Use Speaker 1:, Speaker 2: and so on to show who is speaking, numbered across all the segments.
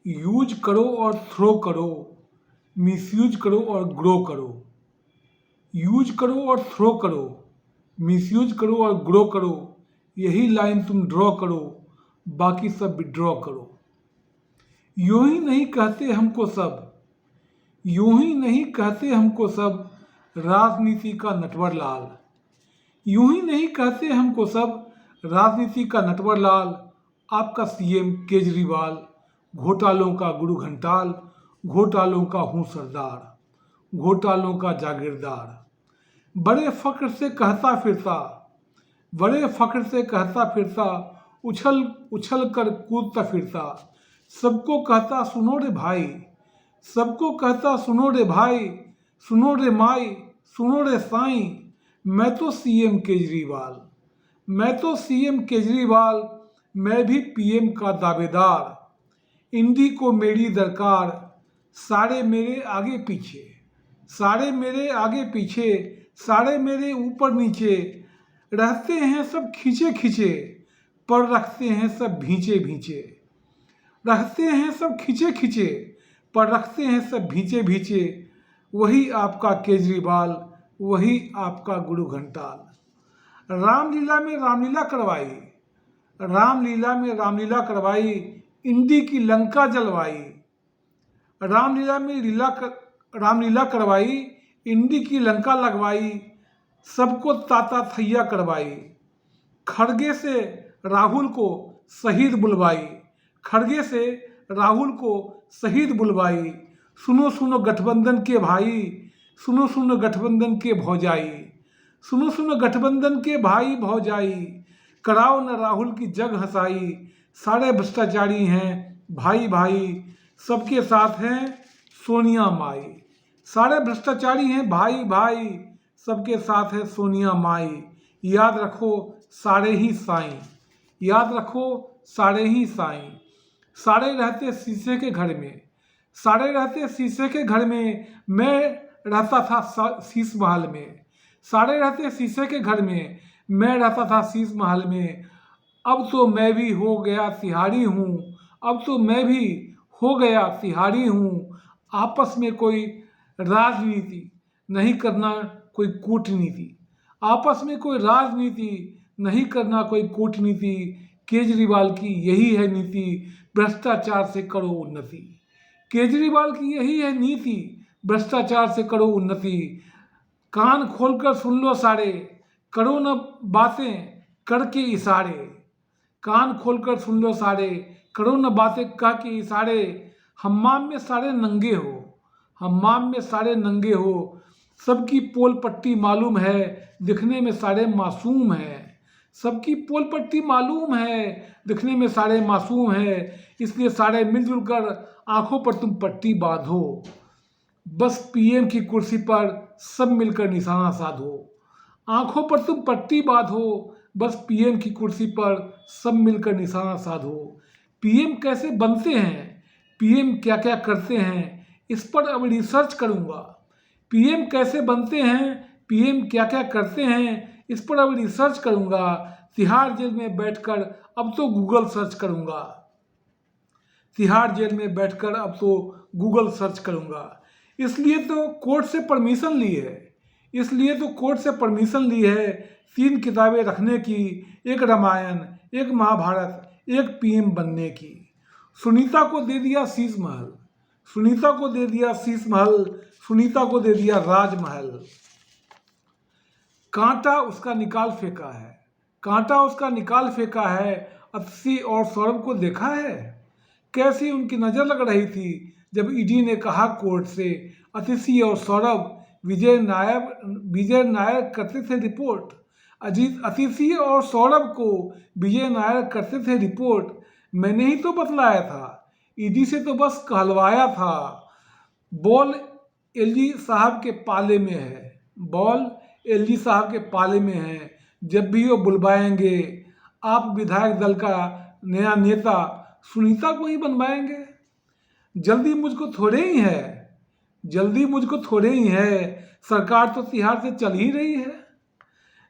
Speaker 1: Use करो और throw करो, मिसयूज करो और ग्रो करो। यूज करो और थ्रो करो, मिसयूज करो और ग्रो करो। यही लाइन तुम ड्रॉ करो, बाकी सब विड्रॉ करो। यूं ही नहीं कहते हमको सब, यूं ही नहीं कहते हमको सब राजनीति का नटवर लाल। यूं ही नहीं कहते हमको सब राजनीति का नटवर लाल। आपका सीएम केजरीवाल, घोटालों का गुरु घंटाल, घोटालों का हूँ सरदार, घोटालों का जागीरदार। बड़े फख्र से कहता फिरता, बड़े फख्र से कहता फिरता, उछल उछल कर कूदता फिरता। सबको कहता सुनो रे भाई, सबको कहता सुनो रे भाई, सुनो रे माई, सुनो रे साईं। मैं तो सीएम केजरीवाल, मैं तो सीएम केजरीवाल, मैं भी पीएम का दावेदार। इंडी को मेरी दरकार, सारे मेरे आगे पीछे, सारे मेरे आगे पीछे, सारे मेरे ऊपर नीचे। रहते हैं सब खींचे खींचे, पर रखते हैं सब भींचे भींचे। रखते हैं सब खींचे खींचे, पर रखते हैं सब भींचे भींचे। वही आपका केजरीवाल, वही आपका गुरु घंटाल। रामलीला में रामलीला करवाई, रामलीला में रामलीला करवाई, इंडी की लंका जलवाई। रामलीला में रामलीला करवाई, इंडी की लंका लगवाई, सबको ताता थैया करवाई। खड़गे से राहुल को शहीद बुलवाई, खड़गे से राहुल को शहीद बुलवाई। सुनो सुनो गठबंधन के भाई, सुनो सुनो गठबंधन के भौजाई, सुनो सुनो गठबंधन के भाई भौजाई। कराओ न राहुल की जग हंसाई, सारे भ्रष्टाचारी हैं भाई भाई, सबके साथ हैं सोनिया माई। सारे भ्रष्टाचारी हैं भाई भाई, सबके साथ है सोनिया माई। याद रखो सारे ही साईं, याद रखो सारे ही साईं। सारे रहते शीशे के घर में, सारे रहते शीशे के घर में, मैं रहता था शीश महल में। सारे रहते शीशे के घर में, मैं रहता था शीश महल में। अब तो मैं भी हो गया तिहाड़ी हूँ, अब तो मैं भी हो गया तिहाड़ी हूँ। आपस में कोई राजनीति नहीं करना, कोई कूटनीति, आपस में कोई राजनीति नहीं करना, कोई कूटनीति। केजरीवाल की यही है नीति, भ्रष्टाचार से करो उन्नति। केजरीवाल की यही है नीति, भ्रष्टाचार से करो उन्नति। कान खोलकर सुन लो सारे, करो न बातें करके इशारे। कान खोलकर सुन लो सारे, करो न बातें कह के इशारे। हम्माम में सारे नंगे हो, हम्माम में सारे नंगे हो। सबकी पोल पट्टी मालूम है, दिखने में सारे मासूम हैं। सबकी पोल पट्टी मालूम है, दिखने में सारे मासूम हैं। इसलिए सारे मिलजुल कर आंखों पर तुम पट्टी बांधो। बस पीएम की कुर्सी पर सब मिलकर निशाना साधो। आंखों पर तुम पट्टी बांधो, बस पीएम की कुर्सी पर सब मिलकर निशाना साधो। पीएम कैसे बनते हैं, पीएम क्या क्या करते हैं, इस पर अब रिसर्च करूंगा। पीएम कैसे बनते हैं, पीएम क्या क्या करते हैं, इस पर अब रिसर्च करूंगा। तिहाड़ जेल में बैठकर अब तो गूगल सर्च करूंगा। तिहाड़ जेल में बैठकर अब तो गूगल सर्च करूंगा। इसलिए तो कोर्ट से परमिशन ली है, इसलिए तो कोर्ट से परमिशन ली है 3 किताबें रखने की, एक रामायण, एक महाभारत, एक पीएम बनने की। सुनीता को दे दिया शीश महल, सुनीता को दे दिया शीश महल, सुनीता को दे दिया राजमहल। कांटा उसका निकाल फेंका है, कांटा उसका निकाल फेंका है। अतिशी और सौरभ को देखा है, कैसी उनकी नज़र लग रही थी जब ईडी ने कहा कोर्ट से, अतिशी और सौरभ विजय नायर करते थे रिपोर्ट। अतिशी और सौरभ को विजय नायर करते थे रिपोर्ट। मैंने ही तो बतलाया था, ईडी से तो बस कहलवाया था। बॉल एलजी साहब के पाले में है, बॉल एलजी साहब के पाले में है। जब भी वो बुलवाएंगे, आप विधायक दल का नया नेता सुनीता को ही बनवाएंगे। जल्दी मुझको थोड़े ही है, जल्दी मुझको थोड़े ही है, सरकार तो तिहाड़ से चल ही रही है।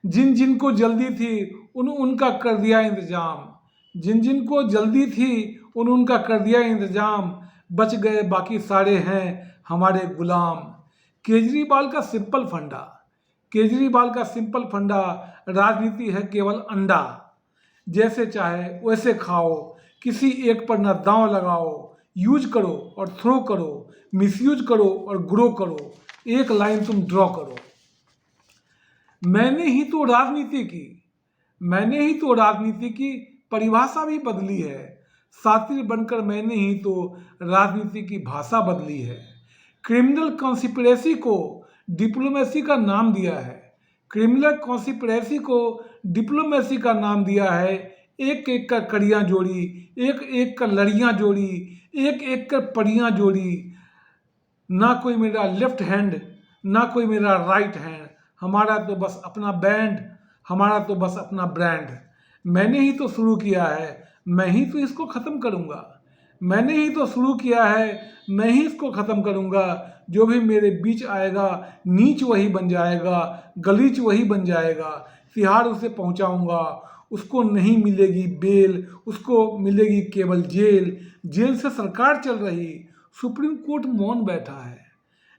Speaker 1: जिन जिन को जल्दी थी उनका कर दिया इंतजाम, जिन जिन को जल्दी थी उनका कर दिया इंतजाम, बच गए बाकी सारे हैं हमारे गुलाम। केजरीवाल का सिंपल फंडा, केजरीवाल का सिंपल फंडा, राजनीति है केवल अंडा। जैसे चाहे वैसे खाओ, किसी एक पर न दांव लगाओ। यूज करो और थ्रो करो, मिसयूज करो और ग्रो करो, एक लाइन तुम ड्रॉ करो। मैंने ही तो राजनीति की, मैंने ही तो राजनीति की परिभाषा भी बदली है। सातिर बनकर मैंने ही तो राजनीति की भाषा बदली है। क्रिमिनल कॉन्स्पिरेसी को डिप्लोमेसी का नाम दिया है, क्रिमिनल कॉन्स्पिरेसी को डिप्लोमेसी का नाम दिया है। एक एक कर कड़ियाँ जोड़ी, एक एक कर लड़ियाँ जोड़ी, एक एक कर पड़ियाँ जोड़ी। ना कोई मेरा लेफ्ट हैंड, ना कोई मेरा राइट हैंड, हमारा तो बस अपना बैंड, हमारा तो बस अपना ब्रांड। मैंने ही तो शुरू किया है, मैं ही तो इसको ख़त्म करूँगा। मैंने ही तो शुरू किया है, मैं ही इसको ख़त्म करूँगा। जो भी मेरे बीच आएगा, नीच वही बन जाएगा, गलीच वही बन जाएगा। तिहाड़ उसे पहुँचाऊँगा, उसको नहीं मिलेगी बेल, उसको मिलेगी केवल जेल। जेल से सरकार चल रही, सुप्रीम कोर्ट मौन बैठा है।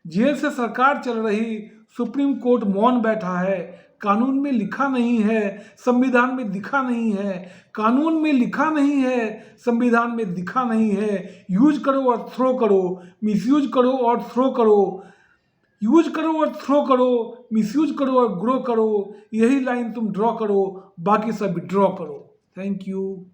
Speaker 1: जेल से सरकार चल रही, सुप्रीम कोर्ट मौन बैठा है। कानून में लिखा नहीं है, संविधान में दिखा नहीं है। कानून में लिखा नहीं है, संविधान में दिखा नहीं है। यूज करो और थ्रो करो, मिसयूज करो और थ्रो करो। यूज करो और थ्रो करो, मिसयूज करो और ग्रो करो। यही लाइन तुम ड्रॉ करो, बाकी सब ड्रॉ करो। Thank you.